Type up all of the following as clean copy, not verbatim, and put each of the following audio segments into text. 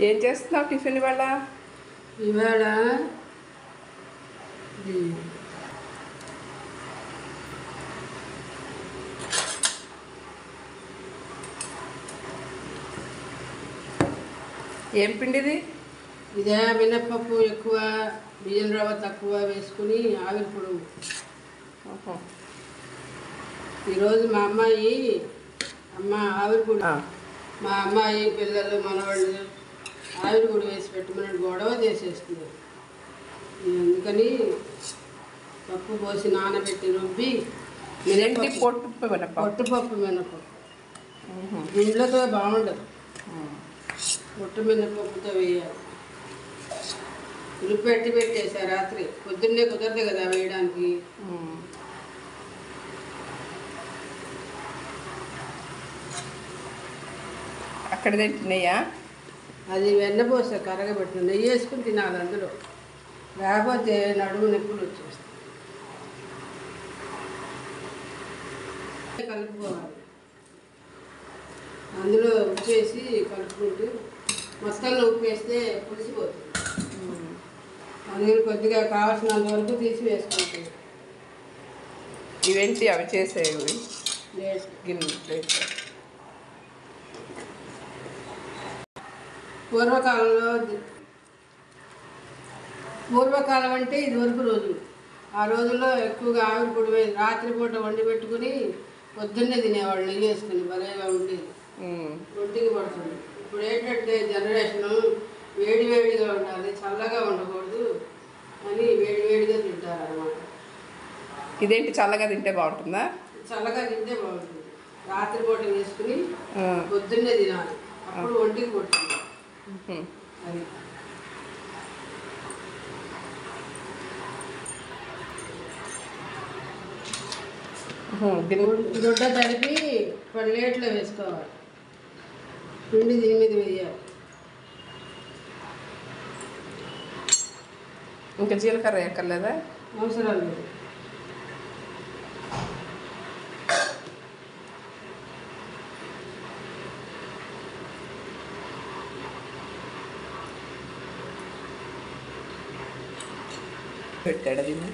ఏం చేస్తున్నావు టిఫిన్ ఇవాళ? ఇవాళ ఏం పిండిది? ఇదే మినప్పప్పు ఎక్కువ బియ్యం రవ్వ తక్కువ వేసుకుని ఆవిరి పొడుగు. ఈరోజు మా అమ్మాయి ఆవిరి పొడి, మా అమ్మాయి పిల్లలు మనవాళ్ళు ఆవిరి పొడి వేసి పెట్టమని గొడవ చేసేస్తున్నారు. అందుకని పప్పు పోసి నానబెట్టి రుబ్బి పొట్టుపప్పు మినపప్పు గుండ్లతో బాగుండదు, పొట్టు మినపప్పుతో వేయాలి. రుబ్బి పెట్టేసా రాత్రి, పొద్దున్నే కుదరదు కదా వేయడానికి. అక్కడ తింటున్నాయా? అది వెన్నపోస కరగబెట్టిన నెయ్యి వేసుకుని తినాలి అందులో, లేకపోతే నడుము నొప్పులు వచ్చేస్తాయి. కలుపుకోవాలి, అందులో ఉప్పు వేసి కలుపుకుంటూ మొత్తంలో ఉప్పు వేస్తే పులిసిపోతుంది. అందుకని కొద్దిగా కావాల్సినంత వరకు తీసి వేసుకుంటుంది. ఇవేంటి అవి చేసేవి? గిన్నె ప్లేట్. పూర్వకాలం అంటే ఇదివరకు రోజులు. ఆ రోజుల్లో ఎక్కువగా ఆవిరి పొడి రాత్రిపూట వండి పెట్టుకుని పొద్దున్నే తినేవాళ్ళు నెయ్యి వేసుకుని, భలేగా ఉండేది, ఒంటికి పడుతుంది. ఇప్పుడు ఏంటంటే జనరేషను వేడిగా ఉండాలి, చల్లగా ఉండకూడదు అని వేడిగా తింటారు అన్నమాట. ఇదేంటి చల్లగా తింటే బాగుంటుందా? చల్లగా తింటే బాగుంటుంది. రాత్రిపూట వేసుకుని పొద్దున్నే తినాలి, అప్పుడు ఒంటికి పడుతుంది. అది గుడ్డ తడిపి ప్లేట్లో వేసుకోవాలి, పిండి దీని మీద వేయాలి. ఇంకా జీలకర్ర ఎక్కర్లేదా? అవసరం లేదు. పెట్టాడు దీన్ని.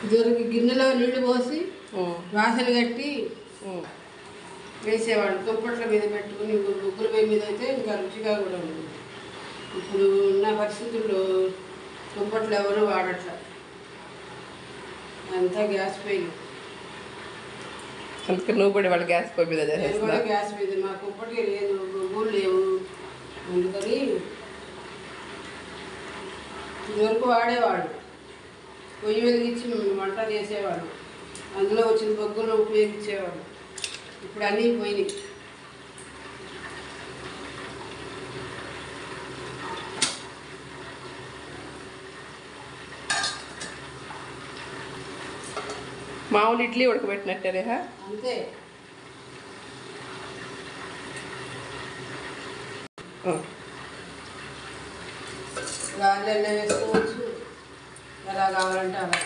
ఇదివరకు గిన్నెలో నీళ్లు పోసి వాసన కట్టి వేసేవాళ్ళు, దుప్పట్ల మీద పెట్టుకుని. ముగ్గుల పొయ్యి మీద అయితే ఇంకా రుచిగా కూడా ఉంటుంది. ఇప్పుడు ఉన్న పరిస్థితుల్లో దుప్పట్లు ఎవరు వాడట్ల, అంతా గ్యాస్ పొయ్యి. అందుకే నువ్వు కూడా వాళ్ళ గ్యాస్ పొయ్యి మీద కూడా గ్యాస్ మీద, మాకు దుప్పటి లేదు, బొగ్గులు లేవు. అందుకని ఇదివరకు వాడేవాళ్ళు, పొయ్యి వెలిగించి వంట చేసేవాళ్ళు, అందులో వచ్చిన బొగ్గులను ఉపయోగించేవాళ్ళు. ఇప్పుడు అన్నీ పోయినాయి. మామూలు ఇడ్లీ ఉడకబెట్టినట్టేనా? అంతే. గాలిలో వేసుకోవచ్చు, ఎలా కావాలంటే అలా.